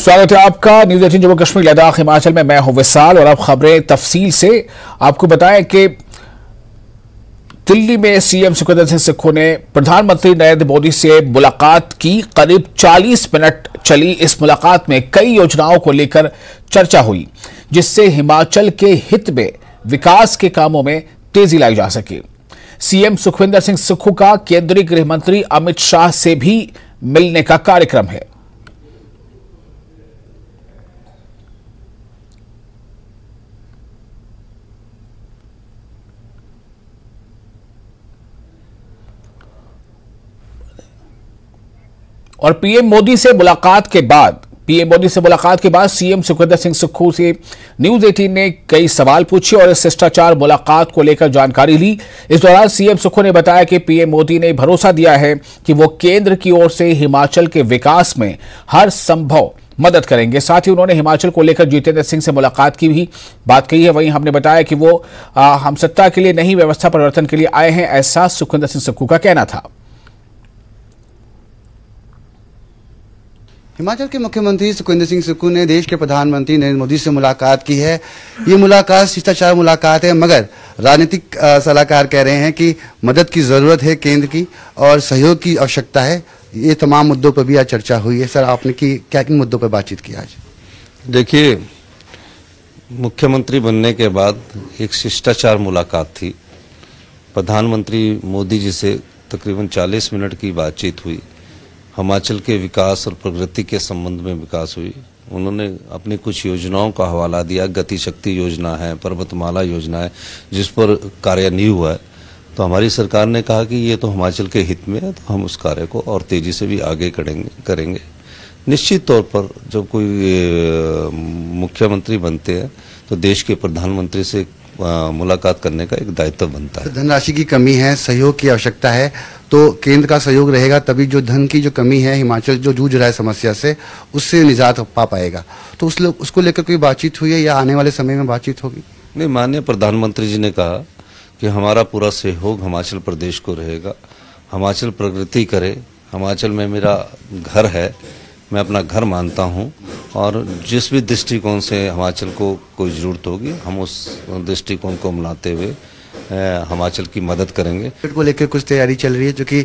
स्वागत है आपका न्यूज 18 जम्मू कश्मीर लद्दाख हिमाचल में। मैं हूं विशाल और अब खबरें तफसील से आपको बताएं कि दिल्ली में सीएम सुखविंदर सिंह सुक्खू ने प्रधानमंत्री नरेंद्र मोदी से मुलाकात की। करीब 40 मिनट चली इस मुलाकात में कई योजनाओं को लेकर चर्चा हुई, जिससे हिमाचल के हित में विकास के कामों में तेजी लाई जा सके। सीएम सुखविंदर सिंह सुक्खू का केंद्रीय गृह मंत्री अमित शाह से भी मिलने का कार्यक्रम है। और पीएम मोदी से मुलाकात के बाद सीएम सुखविंदर सिंह सुक्खू से न्यूज 18 ने कई सवाल पूछे और इस शिष्टाचार मुलाकात को लेकर जानकारी ली। इस दौरान सीएम सुक्खू ने बताया कि पीएम मोदी ने भरोसा दिया है कि वो केंद्र की ओर से हिमाचल के विकास में हर संभव मदद करेंगे। साथ ही उन्होंने हिमाचल को लेकर जितेंद्र सिंह से मुलाकात की भी बात कही है। वहीं हमने बताया कि वो हम सत्ता के लिए नहीं, व्यवस्था परिवर्तन के लिए आए हैं, ऐसा सुखविंदर सिंह सुक्खू का कहना था। हिमाचल के मुख्यमंत्री सुखविंदर सिंह सुक्खू ने देश के प्रधानमंत्री नरेंद्र मोदी से मुलाकात की है। ये मुलाकात शिष्टाचार मुलाकात है, मगर राजनीतिक सलाहकार कह रहे हैं कि मदद की जरूरत है, केंद्र की और सहयोग की आवश्यकता है। ये तमाम मुद्दों पर भी आज चर्चा हुई है। सर, आपने क्या किन मुद्दों पर बातचीत की आज? देखिए, मुख्यमंत्री बनने के बाद एक शिष्टाचार मुलाकात थी। प्रधानमंत्री मोदी जी से तकरीबन 40 मिनट की बातचीत हुई। हिमाचल के विकास और प्रगति के संबंध में विकास हुई। उन्होंने अपनी कुछ योजनाओं का हवाला दिया। गति शक्ति योजना है, पर्वतमाला योजना है, जिस पर कार्य नहीं हुआ है। तो हमारी सरकार ने कहा कि ये तो हिमाचल के हित में है, तो हम उस कार्य को और तेजी से भी आगे करेंगे। निश्चित तौर पर जब कोई मुख्यमंत्री बनते हैं तो देश के प्रधानमंत्री से मुलाकात करने का एक दायित्व बनता है। धनराशि की कमी है, सहयोग की आवश्यकता है, तो केंद्र का सहयोग रहेगा तभी जो धन की जो कमी है, हिमाचल जो जूझ रहा है समस्या से, उससे निजात पा पाएगा। तो उसको लेकर कोई बातचीत हुई है या आने वाले समय में बातचीत होगी? नहीं, माननीय प्रधानमंत्री जी ने कहा कि हमारा पूरा सहयोग हिमाचल प्रदेश को रहेगा। हिमाचल प्रगति करे। हिमाचल में मेरा घर है, मैं अपना घर मानता हूं, और जिस भी दृष्टिकोण से हिमाचल को कोई ज़रूरत होगी, हम उस दृष्टिकोण को मनाते हुए हिमाचल की मदद करेंगे। बजट को लेकर कुछ तैयारी चल रही है, क्योंकि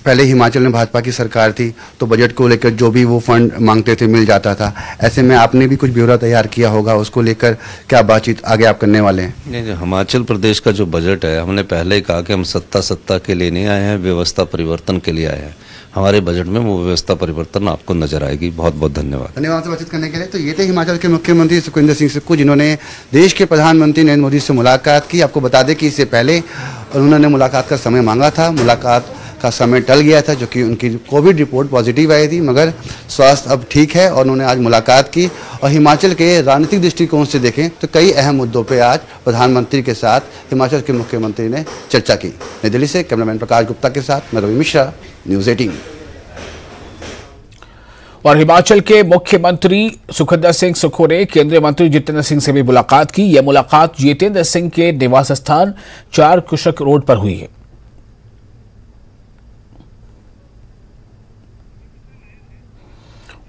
पहले हिमाचल में भाजपा की सरकार थी तो बजट को लेकर जो भी वो फंड मांगते थे मिल जाता था। ऐसे में आपने भी कुछ ब्यौरा तैयार किया होगा, उसको लेकर क्या बातचीत आगे आप करने वाले हैं? नहीं, हिमाचल प्रदेश का जो बजट है, हमने पहले ही कहा कि हम सत्ता के लिए नहीं आए हैं, व्यवस्था परिवर्तन के लिए आए हैं। हमारे बजट में वो व्यवस्था परिवर्तन आपको नजर आएगी। बहुत बहुत धन्यवाद। धन्यवाद से बातचीत करने के लिए। तो ये थे हिमाचल के मुख्यमंत्री सुखविंदर सिंह सुक्खू, जिन्होंने देश के प्रधानमंत्री नरेंद्र मोदी से मुलाकात की। आपको बता दें कि इससे पहले उन्होंने मुलाकात का समय मांगा था, मुलाकात का समय टल गया था, जो कि उनकी कोविड रिपोर्ट पॉजिटिव आई थी, मगर स्वास्थ्य अब ठीक है और उन्होंने आज मुलाकात की। और हिमाचल के राजनीतिक दृष्टिकोण से देखें तो कई अहम मुद्दों पर आज प्रधानमंत्री के साथ हिमाचल के मुख्यमंत्री ने चर्चा की। नई दिल्ली से कैमरामैन प्रकाश गुप्ता के साथ मैं रवि मिश्रा, न्यूज 18। और हिमाचल के मुख्यमंत्री सुखविंदर सिंह सुक्खू ने केंद्रीय मंत्री जितेंद्र सिंह से भी मुलाकात की। यह मुलाकात जितेंद्र सिंह के निवास स्थान 4 कुशक रोड पर हुई है।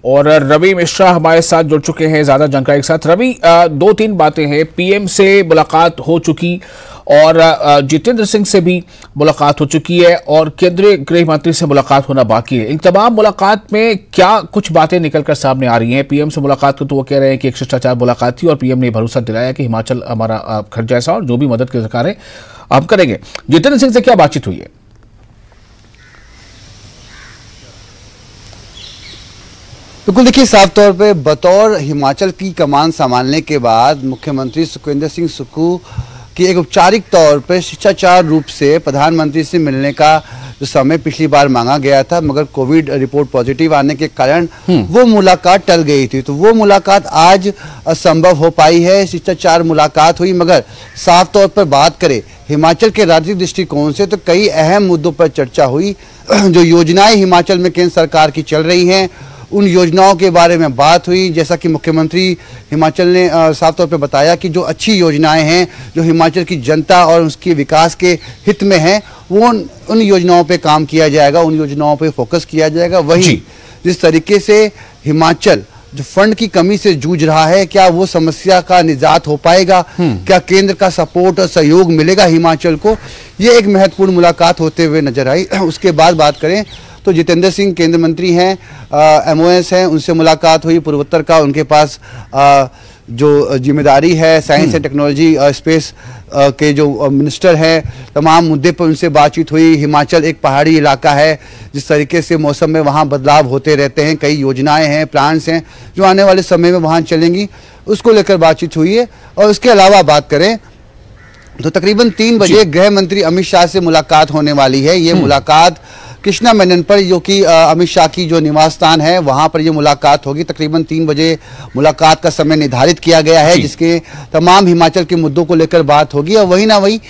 और रवि मिश्रा हमारे साथ जुड़ चुके हैं ज्यादा जानकारी के साथ। रवि, 2-3 बातें हैं। पीएम से मुलाकात हो चुकी और जितेंद्र सिंह से भी मुलाकात हो चुकी है और केंद्रीय गृह मंत्री से मुलाकात होना बाकी है। इन तमाम मुलाकात में क्या कुछ बातें निकलकर सामने आ रही हैं? पीएम से मुलाकात को तो वो कह रहे हैं कि एक शिष्टाचार मुलाकात थी और पीएम ने भरोसा दिलाया कि हिमाचल हमारा घर जैसा और जो भी मदद की सरकार है हम करेंगे। जितेंद्र सिंह से क्या बातचीत हुई है? बिल्कुल, देखिए, साफ तौर पे बतौर हिमाचल की कमान संभालने के बाद मुख्यमंत्री सुखविंदर सिंह सुक्खू की एक औपचारिक तौर पे शिष्टाचार रूप से प्रधानमंत्री से मिलने का जो समय पिछली बार मांगा गया था, मगर कोविड रिपोर्ट पॉजिटिव आने के कारण वो मुलाकात टल गई थी। तो वो मुलाकात आज संभव हो पाई है, शिष्टाचार मुलाकात हुई। मगर साफ तौर पर बात करें हिमाचल के राजनीतिक दृष्टिकोण से तो कई अहम मुद्दों पर चर्चा हुई। जो योजनाएं हिमाचल में केंद्र सरकार की चल रही हैं, उन योजनाओं के बारे में बात हुई। जैसा कि मुख्यमंत्री हिमाचल ने साफ तौर पे बताया कि जो अच्छी योजनाएं हैं, जो हिमाचल की जनता और उसके विकास के हित में हैं, वो उन योजनाओं पे काम किया जाएगा, उन योजनाओं पे फोकस किया जाएगा। वहीं जिस तरीके से हिमाचल जो फंड की कमी से जूझ रहा है, क्या वो समस्या का निजात हो पाएगा? क्या केंद्र का सपोर्ट और सहयोग मिलेगा हिमाचल को? ये एक महत्वपूर्ण मुलाकात होते हुए नजर आई। उसके बाद बात करें तो जितेंद्र सिंह केंद्र मंत्री हैं, MOS हैं, उनसे मुलाकात हुई। पूर्वोत्तर का उनके पास जो जिम्मेदारी है, साइंस एंड टेक्नोलॉजी और स्पेस के जो मिनिस्टर हैं, तमाम मुद्दे पर उनसे बातचीत हुई। हिमाचल एक पहाड़ी इलाका है, जिस तरीके से मौसम में वहाँ बदलाव होते रहते हैं, कई योजनाएं हैं, प्लान्स हैं जो आने वाले समय में वहाँ चलेंगी, उसको लेकर बातचीत हुई है। और उसके अलावा बात करें तो तकरीबन 3 बजे गृह मंत्री अमित शाह से मुलाकात होने वाली है। ये मुलाकात कृष्णा मेनन पर, जो कि अमित शाह की जो निवास स्थान है, वहां पर ये मुलाकात होगी। तकरीबन 3 बजे मुलाकात का समय निर्धारित किया गया है, जिसके तमाम हिमाचल के मुद्दों को लेकर बात होगी। और वही ना वही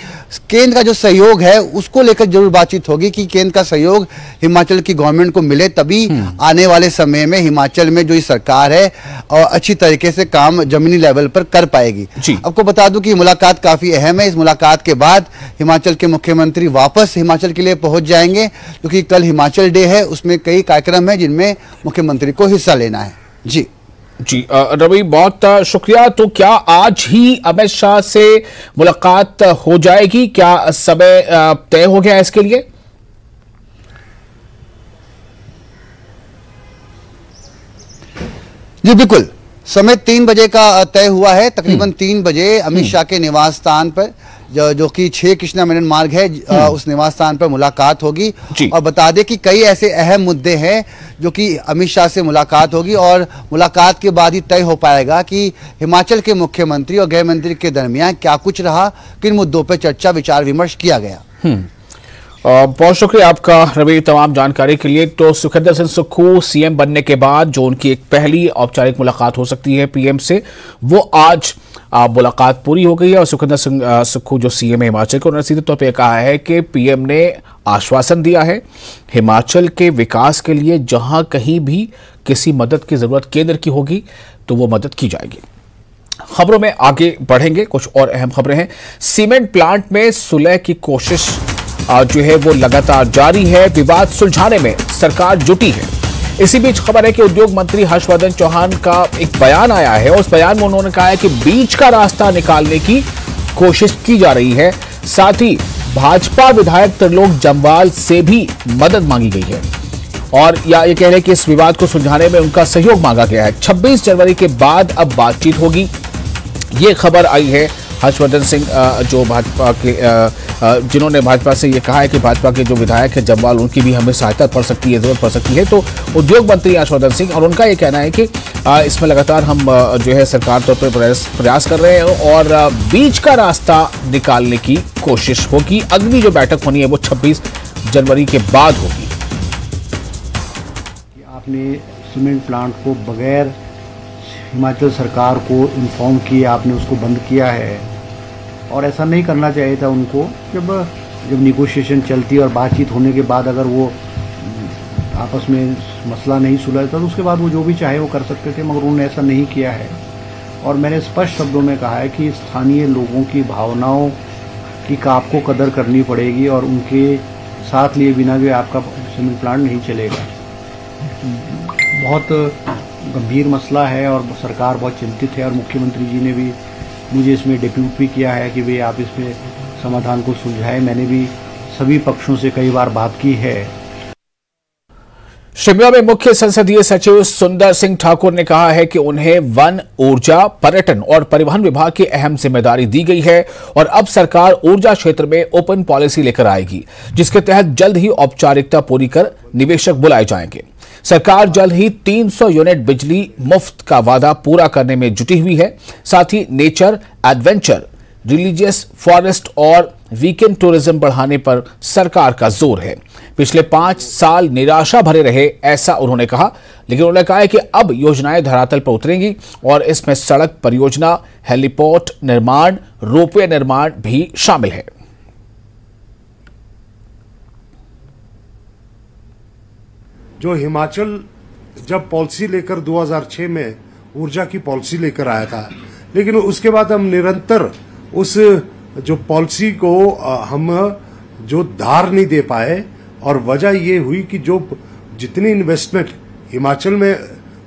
केंद्र का जो सहयोग है उसको लेकर जरूर बातचीत होगी कि केंद्र का सहयोग हिमाचल की गवर्नमेंट को मिले, तभी आने वाले समय में हिमाचल में जो ये सरकार है और अच्छी तरीके से काम जमीनी लेवल पर कर पाएगी। आपको बता दूं कि मुलाकात काफी अहम है। इस मुलाकात के बाद हिमाचल के मुख्यमंत्री वापस हिमाचल के लिए पहुंच जाएंगे, क्योंकि कल हिमाचल डे है, उसमें कई कार्यक्रम है जिनमें मुख्यमंत्री को हिस्सा लेना है। जी रवि, बहुत शुक्रिया। तो क्या आज ही अमित शाह से मुलाकात हो जाएगी? क्या समय तय हो गया इसके लिए? जी बिल्कुल, समय 3 बजे का तय हुआ है। तकरीबन 3 बजे अमित शाह के निवास स्थान पर, जो कि 6 कृष्णा मेनन मार्ग है, उस निवास स्थान पर मुलाकात होगी। और बता दें कि कई ऐसे अहम मुद्दे हैं जो कि अमित शाह से मुलाकात होगी, और मुलाकात के बाद ही तय हो पाएगा कि हिमाचल के मुख्यमंत्री और गृह मंत्री के दरमियान क्या कुछ रहा, किन मुद्दों पर चर्चा विचार विमर्श किया गया। बहुत शुक्रिया आपका रवि, तमाम जानकारी के लिए। तो सुखविंदर सिंह सुक्खू सीएम बनने के बाद जो उनकी एक पहली औपचारिक मुलाकात हो सकती है पीएम से, वो आज मुलाकात पूरी हो गई है। और सुखविंदर सिंह सुक्खू जो सीएम है हिमाचल को, उन्होंने सीधे तौर पर कहा है कि पीएम ने आश्वासन दिया है हिमाचल के विकास के लिए, जहां कहीं भी किसी मदद की जरूरत केंद्र की होगी तो वो मदद की जाएगी। खबरों में आगे बढ़ेंगे, कुछ और अहम खबरें हैं। सीमेंट प्लांट में सुलह की कोशिश जो है वो लगातार जारी है। विवाद सुलझाने में सरकार जुटी है। इसी बीच खबर है कि उद्योग मंत्री हर्षवर्धन चौहान का एक बयान आया है। उस बयान में उन्होंने कहा है कि बीच का रास्ता निकालने की कोशिश की जा रही है। साथ ही भाजपा विधायक त्रिलोक जम्वाल से भी मदद मांगी गई है, और या ये कह रहे हैं कि इस विवाद को सुलझाने में उनका सहयोग मांगा गया है। 26 जनवरी के बाद अब बातचीत होगी, ये खबर आई है। हर्षवर्धन सिंह जो भाजपा के जिन्होंने भाजपा से ये कहा है कि भाजपा के जो विधायक है जम्वाल, उनकी भी हमें सहायता पड़ सकती है, जरूरत पड़ सकती है। तो उद्योग मंत्री हर्षवर्धन सिंह, और उनका ये कहना है कि इसमें लगातार हम जो है सरकार तौर पर प्रयास कर रहे हैं और बीच का रास्ता निकालने की कोशिश होगी। अगली जो बैठक होनी है वो 26 जनवरी के बाद होगी। आपने सीमेंट प्लांट को बगैर हिमाचल सरकार को इन्फॉर्म किए आपने उसको बंद किया है, और ऐसा नहीं करना चाहिए था उनको। जब निगोशिएशन चलती है और बातचीत होने के बाद अगर वो आपस में मसला नहीं सुलझता तो उसके बाद वो जो भी चाहे वो कर सकते थे, मगर उन्होंने ऐसा नहीं किया है। और मैंने स्पष्ट शब्दों में कहा है कि स्थानीय लोगों की भावनाओं की आपको कदर करनी पड़ेगी, और उनके साथ लिए बिना भी आपका सीमेंट प्लांट नहीं चलेगा। बहुत गंभीर मसला है और सरकार बहुत चिंतित है, और मुख्यमंत्री जी ने भी मुझे इसमें डिप्यूट भी किया है कि भाई आप इसमें समाधान को सुलझाएं। मैंने भी सभी पक्षों से कई बार बात की है। शिमला में मुख्य संसदीय सचिव सुंदर सिंह ठाकुर ने कहा है कि उन्हें वन, ऊर्जा, पर्यटन और परिवहन विभाग की अहम जिम्मेदारी दी गई है, और अब सरकार ऊर्जा क्षेत्र में ओपन पॉलिसी लेकर आएगी, जिसके तहत जल्द ही औपचारिकता पूरी कर निवेशक बुलाए जाएंगे। सरकार जल्द ही 300 यूनिट बिजली मुफ्त का वादा पूरा करने में जुटी हुई है। साथ ही नेचर, एडवेंचर, रिलीजियस, फॉरेस्ट और वीकेंड टूरिज्म बढ़ाने पर सरकार का जोर है। पिछले 5 साल निराशा भरे रहे, ऐसा उन्होंने कहा, लेकिन उन्होंने कहा है कि अब योजनाएं धरातल पर उतरेंगी, और इसमें सड़क परियोजना, हेलीपोर्ट निर्माण, रोपवे निर्माण भी शामिल है। जो हिमाचल जब पॉलिसी लेकर 2006 में ऊर्जा की पॉलिसी लेकर आया था, लेकिन उसके बाद हम निरंतर उस जो पॉलिसी को हम जो धार नहीं दे पाए, और वजह ये हुई कि जो जितनी इन्वेस्टमेंट हिमाचल में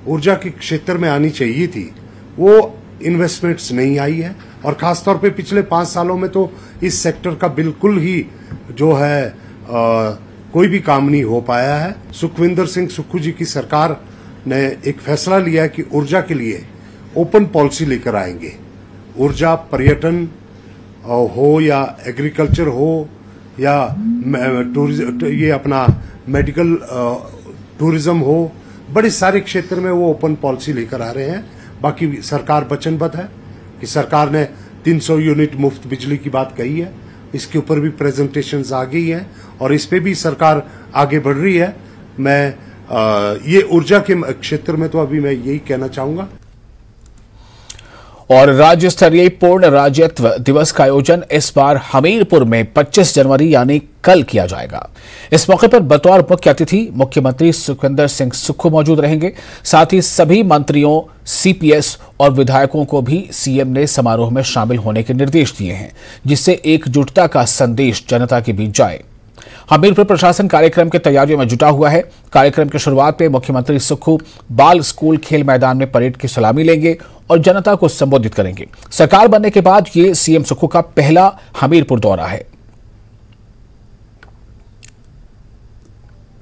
ऊर्जा के क्षेत्र में आनी चाहिए थी, वो इन्वेस्टमेंट्स नहीं आई है। और खासतौर पे पिछले 5 सालों में तो इस सेक्टर का बिल्कुल ही जो है कोई भी काम नहीं हो पाया है। सुखविंदर सिंह सुक्खू जी की सरकार ने एक फैसला लिया कि ऊर्जा के लिए ओपन पॉलिसी लेकर आएंगे। ऊर्जा, पर्यटन हो या एग्रीकल्चर हो या ये अपना मेडिकल टूरिज्म हो, बड़े सारे क्षेत्र में वो ओपन पॉलिसी लेकर आ रहे हैं। बाकी सरकार वचनबद्ध है कि सरकार ने 300 यूनिट मुफ्त बिजली की बात कही है, इसके ऊपर भी प्रेजेंटेशंस आ गई है और इस पे भी सरकार आगे बढ़ रही है। मैं ये ऊर्जा के क्षेत्र में तो अभी मैं यही कहना चाहूंगा। और राज्य स्तरीय पूर्ण राज्यत्व दिवस का आयोजन इस बार हमीरपुर में 25 जनवरी यानी कल किया जाएगा। इस मौके पर बतौर मुख्य अतिथि मुख्यमंत्री सुखविंदर सिंह सुक्खू मौजूद रहेंगे। साथ ही सभी मंत्रियों, सीपीएस और विधायकों को भी सीएम ने समारोह में शामिल होने के निर्देश दिए हैं, जिससे एकजुटता का संदेश जनता के बीच जाए। हमीरपुर प्रशासन कार्यक्रम की तैयारियों में जुटा हुआ है। कार्यक्रम की शुरुआत में मुख्यमंत्री सुक्खू बाल स्कूल खेल मैदान में परेड की सलामी लेंगे और जनता को संबोधित करेंगे। सरकार बनने के बाद ये सीएम सुक्खू का पहला हमीरपुर दौरा है।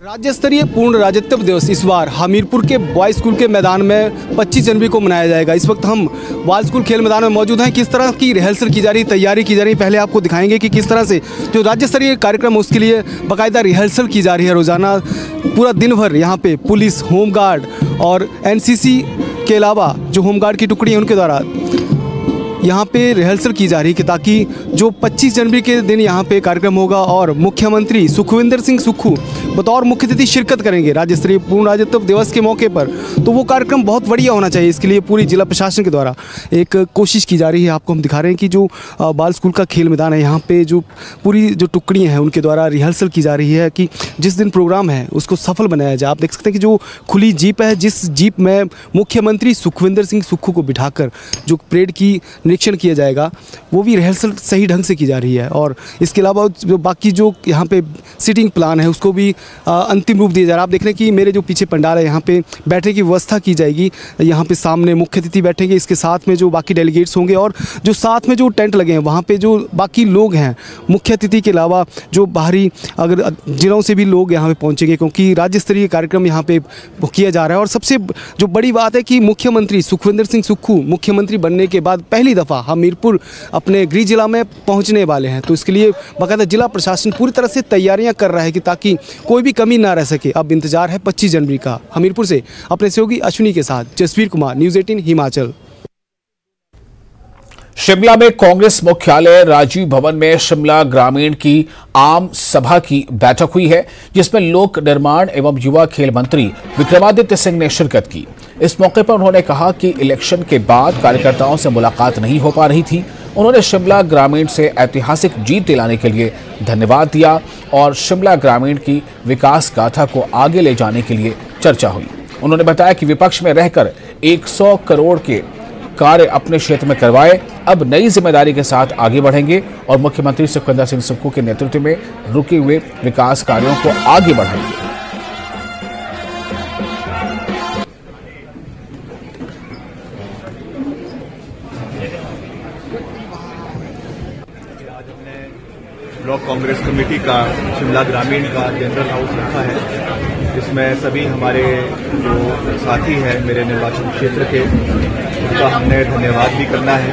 राज्य स्तरीय पूर्ण राज्यत्व दिवस इस बार हमीरपुर के बॉयज स्कूल के मैदान में 25 जनवरी को मनाया जाएगा। इस वक्त हम बाल स्कूल खेल मैदान में मौजूद हैं। किस तरह की रिहर्सल की जा रही, तैयारी की जा रही, पहले आपको दिखाएंगे कि किस तरह से जो राज्य स्तरीय कार्यक्रम है उसके लिए बाकायदा रिहर्सल की जा रही है। रोजाना पूरा दिन भर यहाँ पे पुलिस, होमगार्ड और एनसीसी के अलावा जो होमगार्ड की टुकड़ी है उनके द्वारा यहाँ पे रिहर्सल की जा रही है, ताकि जो 25 जनवरी के दिन यहाँ पे कार्यक्रम होगा और मुख्यमंत्री सुखविंदर सिंह सुक्खू बतौर मुख्य अतिथि शिरकत करेंगे राज्य स्तरीय पूर्ण राज्यत्व दिवस के मौके पर, तो वो कार्यक्रम बहुत बढ़िया होना चाहिए। इसके लिए पूरी जिला प्रशासन के द्वारा एक कोशिश की जा रही है। आपको हम दिखा रहे हैं कि जो बाल स्कूल का खेल मैदान है, यहाँ पे जो पूरी जो टुकड़ियाँ हैं उनके द्वारा रिहर्सल की जा रही है कि जिस दिन प्रोग्राम है उसको सफल बनाया जाए। आप देख सकते हैं कि जो खुली जीप है, जिस जीप में मुख्यमंत्री सुखविंदर सिंह सुक्खू को बिठाकर जो परेड की निरीक्षण किया जाएगा, वो भी रिहर्सल सही ढंग से की जा रही है। और इसके अलावा जो बाकी जो यहाँ पे सीटिंग प्लान है उसको भी अंतिम रूप दिया जा रहा है। आप देख रहे हैं कि मेरे जो पीछे पंडाल है, यहाँ पे बैठने की व्यवस्था की जाएगी। यहाँ पे सामने मुख्य अतिथि बैठेंगे, इसके साथ में जो बाकी डेलीगेट्स होंगे और जो साथ में जो टेंट लगे हैं वहाँ पे जो बाकी लोग हैं, मुख्य अतिथि के अलावा जो बाहरी अगर जिलों से भी लोग यहाँ पे पहुँचेंगे, क्योंकि राज्य स्तरीय कार्यक्रम यहाँ पे किया जा रहा है। और सबसे जो बड़ी बात है कि मुख्यमंत्री सुखविंदर सिंह सुक्खू मुख्यमंत्री बनने के बाद पहली दफ़ा हमीरपुर अपने गृह जिला में पहुंचने वाले हैं, तो इसके लिए बाकायदा जिला प्रशासन पूरी तरह से तैयारियां कर रहा है कि ताकि कोई भी कमी ना रह सके। अब इंतजार है 25 जनवरी का। हमीरपुर से अपने सहयोगी अश्विनी के साथ जसवीर कुमार, न्यूज़ 18 हिमाचल। शिमला में कांग्रेस मुख्यालय राजीव भवन में शिमला ग्रामीण की आम सभा की बैठक हुई है, जिसमें लोक निर्माण एवं युवा खेल मंत्री विक्रमादित्य सिंह ने शिरकत की। इस मौके पर उन्होंने कहा कि इलेक्शन के बाद कार्यकर्ताओं से मुलाकात नहीं हो पा रही थी। उन्होंने शिमला ग्रामीण से ऐतिहासिक जीत दिलाने के लिए धन्यवाद दिया और शिमला ग्रामीण की विकास गाथा को आगे ले जाने के लिए चर्चा हुई। उन्होंने बताया कि विपक्ष में रहकर 100 करोड़ के कार्य अपने क्षेत्र में करवाए, अब नई जिम्मेदारी के साथ आगे बढ़ेंगे और मुख्यमंत्री सुखविंदर सिंह सुक्खू के नेतृत्व में रुके हुए विकास कार्यों को आगे बढ़ाएंगे। ब्लॉक कांग्रेस कमेटी का शिमला ग्रामीण का जनरल हाउस रखा है, जिसमें सभी हमारे जो साथी हैं मेरे निर्वाचन क्षेत्र के, उनका हमने धन्यवाद भी करना है।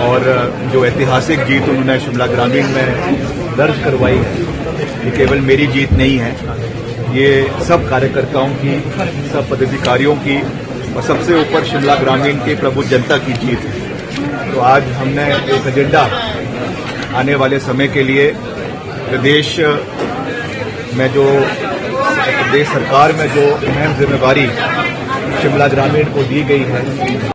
और जो ऐतिहासिक जीत उन्होंने शिमला ग्रामीण में दर्ज करवाई है, ये केवल मेरी जीत नहीं है, ये सब कार्यकर्ताओं की, सब पदाधिकारियों की और सबसे ऊपर शिमला ग्रामीण की प्रबुद्ध जनता की जीत है। तो आज हमने एक एजेंडा आने वाले समय के लिए प्रदेश सरकार में जो अहम जिम्मेवारी शिमला ग्रामीण को दी गई है।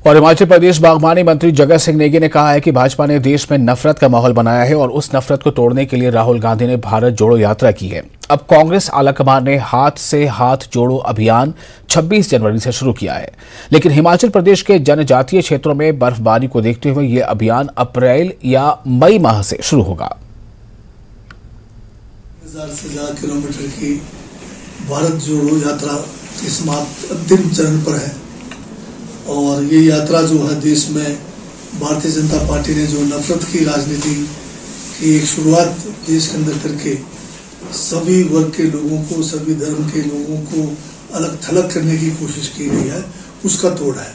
और हिमाचल प्रदेश बागवानी मंत्री जगत सिंह नेगी ने कहा है कि भाजपा ने देश में नफरत का माहौल बनाया है और उस नफरत को तोड़ने के लिए राहुल गांधी ने भारत जोड़ो यात्रा की है। अब कांग्रेस आलाकमान ने हाथ से हाथ जोड़ो अभियान 26 जनवरी से शुरू किया है, लेकिन हिमाचल प्रदेश के जनजातीय क्षेत्रों में बर्फबारी को देखते हुए यह अभियान अप्रैल या मई माह से शुरू होगा। 1000 से ज्यादा किलोमीटर की भारत जोड़ो यात्रा की समाप्त अंतिम चरण पर है और ये यात्रा जो है देश में भारतीय जनता पार्टी ने जो नफरत की राजनीति की एक शुरुआत देश के अंदर करके सभी वर्ग के लोगों को, सभी धर्म के लोगों को अलग थलग करने की कोशिश की गई है, उसका तोड़ है।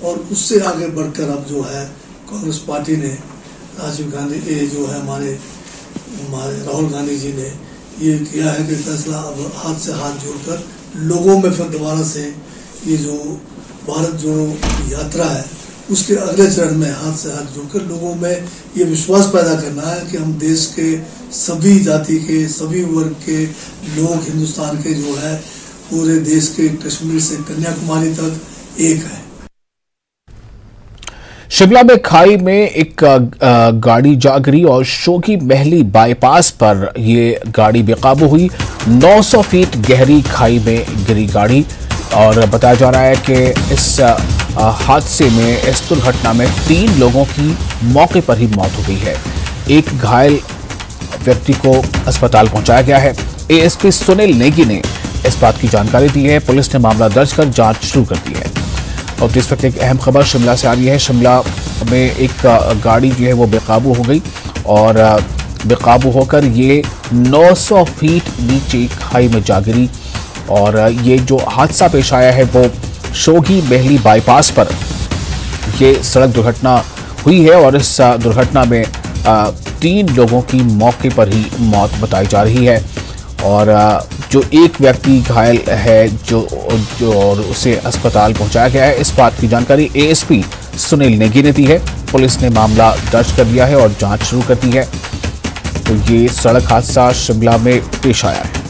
और उससे आगे बढ़कर अब जो है कांग्रेस पार्टी ने, राजीव गांधी जो है हमारे राहुल गांधी जी ने ये किया है कि फैसला अब हाथ से हाथ जोड़कर लोगों में फिर दोबारा से ये जो भारत जोड़ो यात्रा है उसके अगले चरण में हाथ से हाथ जोड़कर लोगों में ये विश्वास पैदा करना है कि हम देश के सभी जाति के, सभी वर्ग के लोग हिंदुस्तान के जो है पूरे देश के कश्मीर से कन्याकुमारी तक एक है। शिमला में खाई में एक गाड़ी जा गिरी और शोकी महली बाईपास पर ये गाड़ी बेकाबू हुई। 900 फीट गहरी खाई में गिरी गाड़ी और बताया जा रहा है कि इस हादसे में, इस दुर्घटना में 3 लोगों की मौके पर ही मौत हो गई है। एक घायल व्यक्ति को अस्पताल पहुंचाया गया है। एएसपी सुनील नेगी ने इस बात की जानकारी दी है। पुलिस ने मामला दर्ज कर जांच शुरू कर दी है। और इस वक्त एक अहम खबर शिमला से आ रही है। शिमला में एक गाड़ी जो है वो बेकाबू हो गई और बेकाबू होकर ये 900 फीट नीचे खाई में जा गिरी और ये जो हादसा पेश आया है वो शोगी महली बाईपास पर ये सड़क दुर्घटना हुई है और इस दुर्घटना में 3 लोगों की मौके पर ही मौत बताई जा रही है और जो एक व्यक्ति घायल है जो और उसे अस्पताल पहुंचाया गया है। इस बात की जानकारी एएसपी सुनील नेगी ने दी है। पुलिस ने मामला दर्ज कर लिया है और जांच शुरू कर दी है। तो ये सड़क हादसा शिमला में पेश आया है।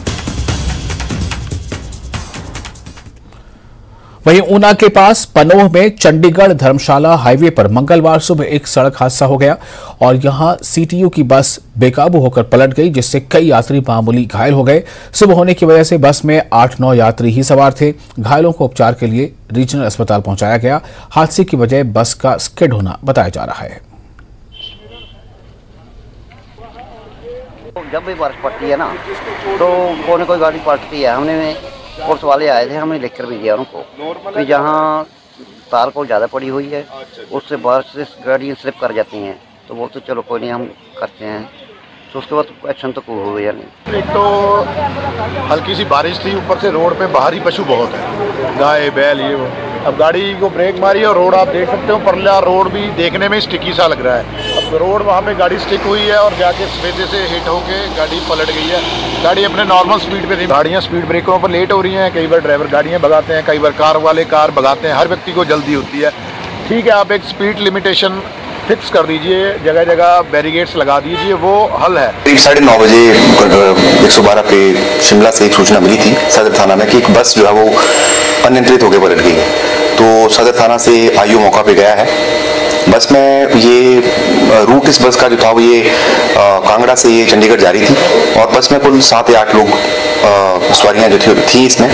वहीं ऊना के पास पनोह में चंडीगढ़ धर्मशाला हाईवे पर मंगलवार सुबह एक सड़क हादसा हो गया और यहां सीटीयू की बस बेकाबू होकर पलट गई जिससे कई यात्री मामूली घायल हो गए। सुबह होने की वजह से बस में 8-9 यात्री ही सवार थे। घायलों को उपचार के लिए रीजनल अस्पताल पहुंचाया गया। हादसे की वजह बस का स्किड होना बताया जा रहा है। जब भी बारिश पड़ती है ना तो कोई न कोई गाड़ी पलटती है। हमने पुलिस वाले आए थे, हमने लिख कर भी दिया उनको कि जहाँ तार को ज़्यादा पड़ी हुई है उससे बारिश से गाड़ियाँ स्लिप कर जाती हैं। तो वो तो चलो कोई नहीं, हम करते हैं। तो उसके बाद एक्शन तो कोई हो या नहीं। एक तो हल्की सी बारिश थी, ऊपर से रोड पे बाहरी पशु बहुत है, गाय बैल ये वो। अब गाड़ी को ब्रेक मारी और रोड आप देख सकते हो, परला रोड भी देखने में स्टिकी सा लग रहा है। अब रोड वहाँ पे गाड़ी स्टिक हुई है और जाके सफेदे से हिट होके गाड़ी पलट गई है। गाड़ी अपने नॉर्मल स्पीड पे थी। गाड़ियाँ स्पीड ब्रेकरों पर लेट हो रही हैं। कई बार ड्राइवर गाड़ियाँ भगाते हैं, कई बार कार वाले कार भगाते हैं। हर व्यक्ति को जल्दी होती है। ठीक है, आप एक स्पीड लिमिटेशन फिक्स कर दीजिए, जगह जगह बैरिकेड्स लगा दीजिए, वो हल है। करीब 9:30 बजे 112 पे शिमला से एक सूचना मिली थी सदर थाना में कि एक बस जो है वो अनियंत्रित होकर पलट गई है। तो सदर थाना से आईओ मौका पे गया है। बस में ये रूट इस बस का जो था वो ये कांगड़ा से ये चंडीगढ़ जा रही थी और बस में कुल 7 या 8 लोग सवारियां जो थी इसमें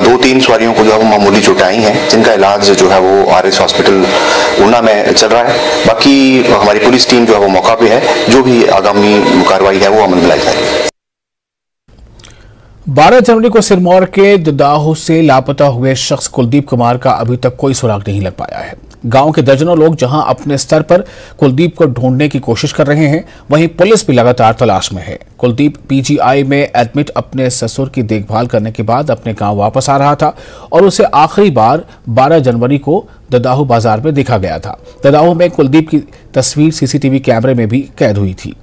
2-3 सवारियों को जो है वो मामूली चोटें आई हैं जिनका इलाज जो है वो आरएस हॉस्पिटल ऊना में चल रहा है। बाकी हमारी पुलिस टीम जो है वो मौका पे है। जो भी आगामी कार्रवाई है वो अमल में लाई जाएगी। 12 जनवरी को सिरमौर के ददाहू से लापता हुए शख्स कुलदीप कुमार का अभी तक कोई सुराग नहीं लग पाया है। गांव के दर्जनों लोग जहां अपने स्तर पर कुलदीप को ढूंढने की कोशिश कर रहे हैं, वहीं पुलिस भी लगातार तलाश में है। कुलदीप पीजीआई में एडमिट अपने ससुर की देखभाल करने के बाद अपने गांव वापस आ रहा था और उसे आखिरी बार 12 जनवरी को ददाहू बाजार में देखा गया था। ददाहू में कुलदीप की तस्वीर सीसीटीवी कैमरे में भी कैद हुई थी।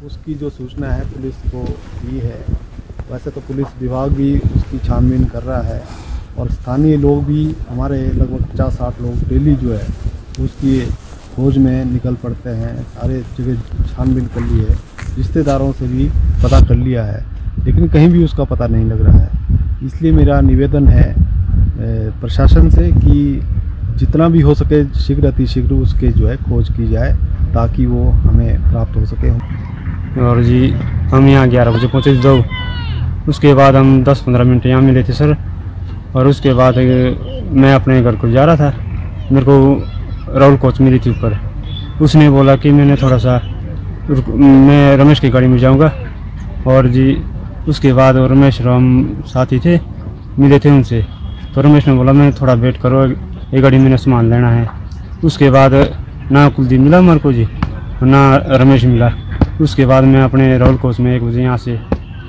उसकी जो सूचना है पुलिस को दी है, वैसे तो पुलिस विभाग भी उसकी छानबीन कर रहा है और स्थानीय लोग भी, हमारे लगभग 50-60 लोग डेली जो है उसकी खोज में निकल पड़ते हैं। सारे जगह छानबीन कर ली है, रिश्तेदारों से भी पता कर लिया है, लेकिन कहीं भी उसका पता नहीं लग रहा है। इसलिए मेरा निवेदन है प्रशासन से कि जितना भी हो सके शीघ्र अतिशीघ्र उसके जो है खोज की जाए ताकि वो हमें प्राप्त हो सके। और जी हम यहाँ 11 बजे पहुँचे दो, उसके बाद हम 10-15 मिनट यहाँ मिले थे सर। और उसके बाद मैं अपने घर को जा रहा था, मेरे को राहुल कोच मिली थी ऊपर। उसने बोला कि मैंने थोड़ा सा मैं रमेश की गाड़ी में जाऊँगा और जी उसके बाद रमेश राम साथी थे, मिले थे उनसे, तो रमेश ने बोला मैं थोड़ा वेट करो, एक गाड़ी मैंने सामान लेना है। उसके बाद ना कुलदीप मिला मेरे को जी, ना रमेश मिला। उसके बाद मैं अपने राहुल कोच में 1 बजे यहाँ से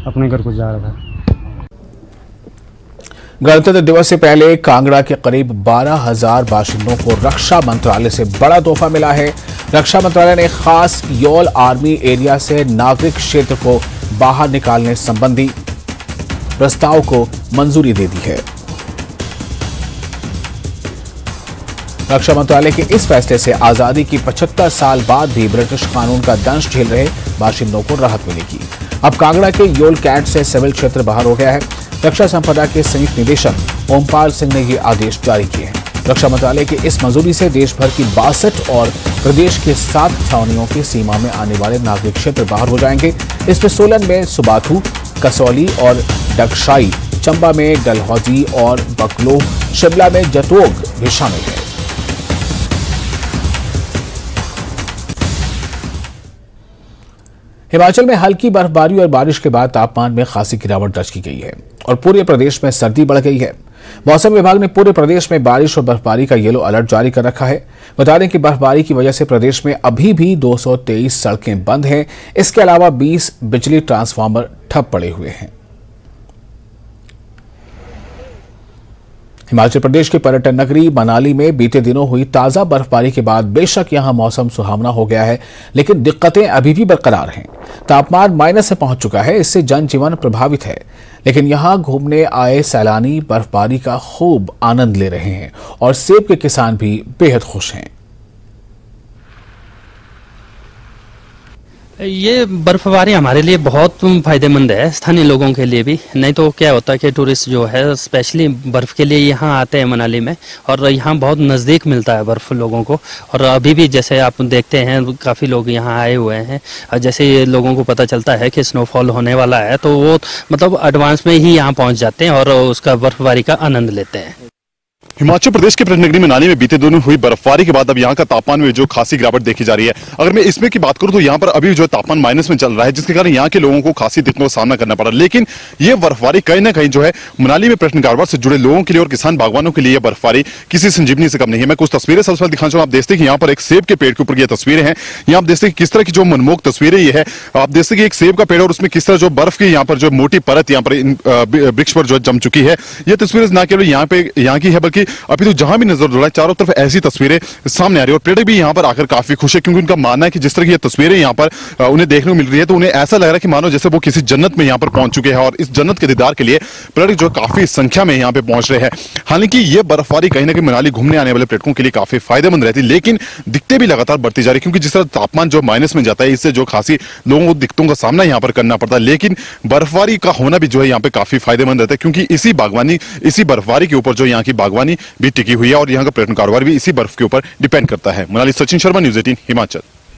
अपने घर को जा रहा था। गणतंत्र दिवस से पहले कांगड़ा के करीब 12,000 बाशिंदों को रक्षा मंत्रालय से बड़ा तोहफा मिला है। रक्षा मंत्रालय ने खास यौल आर्मी एरिया से नागरिक क्षेत्र को बाहर निकालने संबंधी प्रस्ताव को मंजूरी दे दी है। रक्षा मंत्रालय के इस फैसले से आजादी की 75 साल बाद भी ब्रिटिश कानून का दंश झेल रहे बाशिंदों को राहत मिलेगी। अब कांगड़ा के योल कैंट से सिविल क्षेत्र बाहर हो गया है। रक्षा संपदा के संयुक्त निदेशक ओमपाल सिंह ने ये आदेश जारी किए हैं। रक्षा मंत्रालय की इस मंजूरी से देश भर की 62 और प्रदेश के 7 छावनियों की सीमा में आने वाले नागरिक क्षेत्र बाहर हो जाएंगे। इसमें सोलन में सुबाथू, कसौली और डगशाई, चंबा में डलहौजी और बकलो, शिमला में जतोग भी शामिल है। हिमाचल में हल्की बर्फबारी और बारिश के बाद तापमान में खासी गिरावट दर्ज की गई है और पूरे प्रदेश में सर्दी बढ़ गई है। मौसम विभाग ने पूरे प्रदेश में बारिश और बर्फबारी का येलो अलर्ट जारी कर रखा है। बता दें कि बर्फबारी की वजह से प्रदेश में अभी भी 223 सड़कें बंद हैं। इसके अलावा 20 बिजली ट्रांसफार्मर ठप पड़े हुए हैं। हिमाचल प्रदेश के पर्यटन नगरी मनाली में बीते दिनों हुई ताजा बर्फबारी के बाद बेशक यहां मौसम सुहावना हो गया है, लेकिन दिक्कतें अभी भी बरकरार हैं। तापमान माइनस से पहुंच चुका है, इससे जनजीवन प्रभावित है। लेकिन यहां घूमने आए सैलानी बर्फबारी का खूब आनंद ले रहे हैं और सेब के किसान भी बेहद खुश हैं। ये बर्फबारी हमारे लिए बहुत फायदेमंद है, स्थानीय लोगों के लिए भी। नहीं तो क्या होता है कि टूरिस्ट जो है स्पेशली बर्फ के लिए यहाँ आते हैं मनाली में, और यहाँ बहुत नज़दीक मिलता है बर्फ लोगों को। और अभी भी जैसे आप देखते हैं काफ़ी लोग यहाँ आए हुए हैं, जैसे लोगों को पता चलता है कि स्नोफॉल होने वाला है तो वो मतलब एडवांस में ही यहाँ पहुँच जाते हैं और उसका बर्फबारी का आनंद लेते हैं। हिमाचल प्रदेश के पर्यटन नगरी मनाली में बीते दिनों हुई बर्फबारी के बाद अब यहाँ का तापमान में जो खासी गिरावट देखी जा रही है। अगर मैं इसमें की बात करूं तो यहाँ पर अभी जो तापमान माइनस में चल रहा है, जिसके कारण यहाँ के लोगों को खासी दिक्कतों का सामना करना पड़ा। लेकिन ये बर्फबारी कहीं ना कहीं जो है मनाली में पर्यटन कारोबार से जुड़े लोगों के लिए और किसान बागवानों के लिए बर्फबारी किसी संजीवनी से कम नहीं है। मैं कुछ तस्वीरें सबसे पहले दिखाना चाहूँ। आप देखते हैं कि यहाँ पर एक सेब के पेड़ के ऊपर ये तस्वीरें हैं। यहाँ आप देखते हैं किस तरह की जो मनमोहक तस्वीरें ये है। आप देखते हैं कि एक सेब का पेड़ और उसमें किस तरह जो बर्फ की यहाँ पर जो मोटी परत यहाँ पर वृक्ष पर जो जम चुकी है। ये तस्वीरें न केवल यहाँ की है बल्कि अभी तो जहां भी नजर दौड़ा चारों तरफ ऐसी तस्वीरें सामने आ रही है। और पर्यटक भी यहाँ पर आकर काफी खुश है, क्योंकि उनका मानना है कि जिस तरह की ये तस्वीरें यहाँ पर उन्हें देखने को मिल रही है तो उन्हें ऐसा लग रहा है कि मानो जैसे वो किसी जन्नत में यहाँ पर पहुंच चुके हैं। और इस जन्नत के दीदार के लिए पर्यटक जो काफी संख्या में यहाँ पे पहुंच रहे हैं। हालांकि ये बर्फबारी कहीं ना कहीं मनाली घूमने आने वाले पर्यटकों के लिए काफी फायदेमंद रहती है, लेकिन दिक्कतें भी लगातार बढ़ती जा रही है, क्योंकि जिस तरह तापमान जो माइनस में जाता है इससे जो खासी लोगों को दिक्कतों का सामना यहाँ पर करना पड़ता है। लेकिन बर्फबारी का होना भी जो है यहाँ पे काफी फायदेमंद रहता है, क्योंकि इसी बर्फबारी के ऊपर जो यहाँ की बागवानी भी टिकी हुई है और यहाँ का पर्यटन कारोबार भी इसी बर्फ के ऊपर डिपेंड करता है। मनाली सचिन शर्मा, न्यूज़ 18 हिमाचल।